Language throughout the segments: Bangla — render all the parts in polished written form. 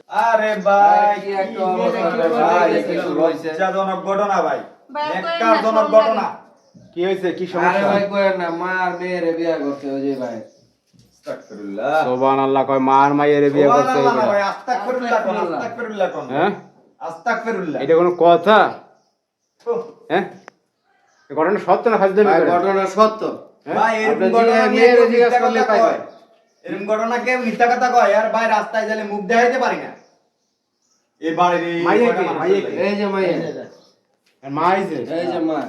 আরে ভাই কি একটা অবস্থা রে ভাই, কিছু হইছে? লজ্জাজনক ঘটনা ভাই, নেককারজনক ঘটনা। কি হয়েছে, কি আরে সমস্যা? ভাই কইেন না, মার মেয়েরে বিয়া করতে ওই যে ভাই। আস্তাগফিরুল্লাহ। সুবহানাল্লাহ, কয় মার মাইয়ের বিয়ে করছে এই সুবহানাল্লাহ না বেটা। ভাই, আস্তাগফিরুল্লাহ কোন, আস্তাগফিরুল্লাহ কোন। হ্যাঁ, আস্তাগফিরুল্লাহ। এটা কোনো কথা? উহ, হ্যাঁ, এই ঘটনা সত্য না ফাজলামি ভাই করে? ঘটনা সত্য। ভাই এরকম আপনি ঘটনা জিজ্ঞাসা- নিয়ে মেয়েরে কেউ জিজ্ঞাসা মিথ্যা করলে কথা পাই কয়। ভাই। এরকম ঘটনা কেউ মিথ্যা কথা কয় আর ভাই রাস্তায় গেলে মুখ দেখাইতে পারি না। এই বাড়ির এই মাইয়া কয়টা কে? মানুষ মাইয়া আছে। কে? এই যে মাইয়া, আর মা আইছে? এই যে মা।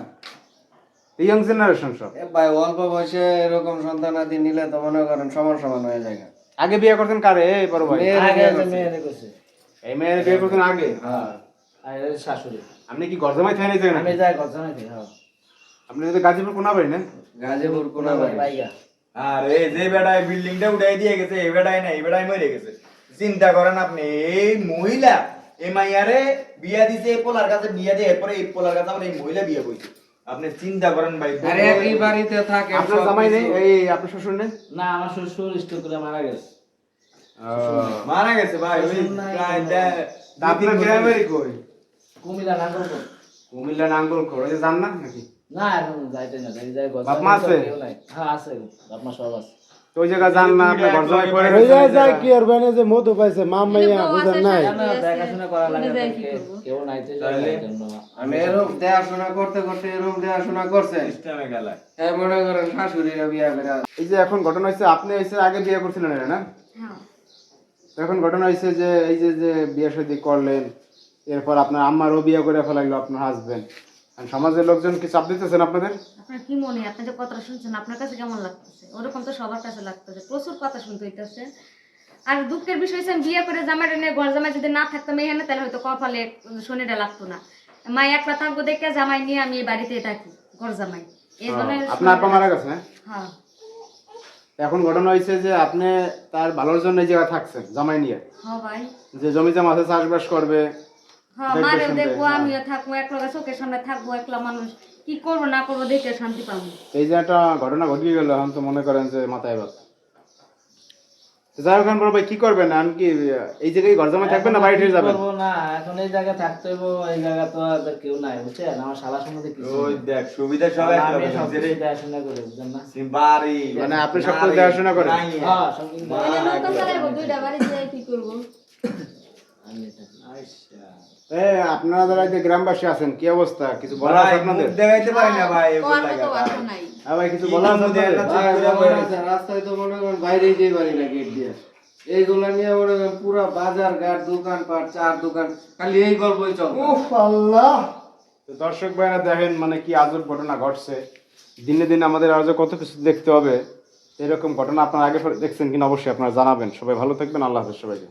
ইয়াং জেনারেশন সব। এ ভাই অল্প বয়সে এরকম সন্তান আদি নিলে তো মনে করেন সমান সমান হয়ে যায়। আগে বিয়ে করতেন কারে? এই বড় ভাই, মেয়েরে বিয়া করছে। এই মেয়ের বিয়ে করতেন আগে? হ্যাঁ। শাশুড়ি আপনি কি গরজামাই থাই নাই আমি জানেন? যাই কথা নাকি হ্যাঁ আপনি যদি গাজীপুর কোনা বাড়ি না? গাজীপুর কোনা বাড়ি। পাইগা আর এই যে বেড়ায় বিল্ডিংটা উঠাই দিয়ে গেছে, এই বেড়ায় না, এই বেড়ায় মরে গেছে। চিন্তা করেন আপনি, এই মহিলা এই মাইয়ারে বিয়া দিছে, এই পোলার কাছে বিয়া দিয়ে এরপরে এই পোলার কাছে আবার এই মহিলা বিয়ে করছে। আপনি চিন্তা করেন ভাই। আরে একই বাড়িতে থাকে আপনার সব জামাই নেই? কিছু। এই আপনার শ্বশুর নেই? না আমার শ্বশুর স্ট্রোক করে মারা গেছে মারা গেছে ভাই, ওই প্রায় তা আপনার গ্রামের কই? কুমিল্লা নাগরপুর কুমিল্লা নাঙ্গলকোট, ওই যে যান না নাকি? না এখন যাইতে না যাই গছ বাপ মা আছে? হ্যাঁ আছে বাপ মা সব আছে তো ওই জায়গা যান না, আপনি গরজামাই পরে ওই যায় কি আর বানে যে মধু পাইছে মা মাইয়া বুঝেন নাই। না দেখাশোনা করা লাগে না, কেউ নাইতে যায় তাহলে? এই জন্য আমি এরকম দেখাশোনা করতে করতে এরকম দেখাশোনা করছে। সিস্টেমে গেলায়। এই মনে করেন শাশুড়িরা বিয়া করে। এই যে এখন ঘটনা হয়েছে, আপনি হয়েছে আগে বিয়ে করছিলেন এরা না? হ্যাঁ তো এখন ঘটনা হয়েছে যে এই যে যে বিয়ে শাদী করলেন, এরপর আপনার আম্মারও বিয়ে করে ফেলাইলো আপনার হাজবেন্ড, সমাজের লোকজন কি চাপ দিতেছেন আপনাদের? আপনার কি মনে হয়, আপনি যে কথাটা শুনছেন আপনার কাছে কেমন লাগতেছে? ওরকম তো সবার কাছে লাগতেছে, প্রচুর কথা শুনতে হইতেছে। আর দুঃখের বিষয় হচ্ছে আমি বিয়ে করে জামাইটা নিয়ে ঘর জামাই যদি না থাকতাম এখানে, তাহলে হয়তো কপালে শনিটা লাগতো না। মা একলা থাকবো দেখে জামাই নিয়ে আমি এই বাড়িতে থাকি, ঘর জামাই এই জন্য। আপনার আপা মারা গেছে? হ্যাঁ এখন ঘটনা হয়েছে যে আপনি তার ভালোর জন্য এই জায়গায় থাকছেন জামাই নিয়ে, হ্যাঁ ভাই, যে জমি জমা আছে চাষবাস করবে, হ্যাঁ দেখবে মারেও শুনবে, দেখবো, হ্যাঁ। আমিও থাকবো, একলা চোখের সামনে থাকবো, একলা মানুষ কি করবো না করবো দেখে শান্তি পাবো। এই যে একটা ঘটনা ঘটিয়ে গেল, এখন তো মনে করেন যে মাথায় বাস। যাই হোক, বড় ভাই কি করবেন? আমি কি এই জায়গায় ঘর জামাই থাকবেন না বাড়ি ফিরে যাবেন? করবো না, এখন এই জায়গায় থাকতে হইব, এই জায়গা তো আর কেউ নাই বুঝছেন, আমার শালা সম্বন্ধে কিছু ওই নেই। দেখ সুবিধা সবাই আমি সব কিছু দেখাশোনা করি বুঝছেন না। বাড়ি মানে আপনি সব কিছু দেখাশোনা করেন? হ্যাঁ সব কিছু তাহলে নৌকা চালাইবো, দুইটা বাড়ি যেয়ে কি করবো? আমি থাকি। আপনারা যারা এই যে গ্রামবাসী আছেন, কি অবস্থা? কিছু বলার আছে আপনাদের? দেখাইতে পারি না ভাই এগুলো কোয়ার লাগা মতো ভাই। বাসা নাই। হ্যাঁ ভাই, কিছু বলার আছে আপনাদের? ভাই, মনে আছে, রাস্তায় তো মনে করেন বাইরেই যেতে পারি না গেট দিয়ে। এইগুলা নিয়ে মনে করেন পুরা বাজার ঘাট দোকানপাট চার দোকান খালি এই গল্পই চলবে। উফ আল্লাহ! তো দর্শক ভাইরা দেখেন মানে কি আজব ঘটনা ঘটছে। দিনে দিনে আমাদের আরো কত কিছু দেখতে হবে। এরকম ঘটনা আপনারা আগে দেখছেন কিনা অবশ্যই আপনারা জানাবেন। সবাই ভালো থাকবেন, আল্লাহ হাফেজ সবাইকে।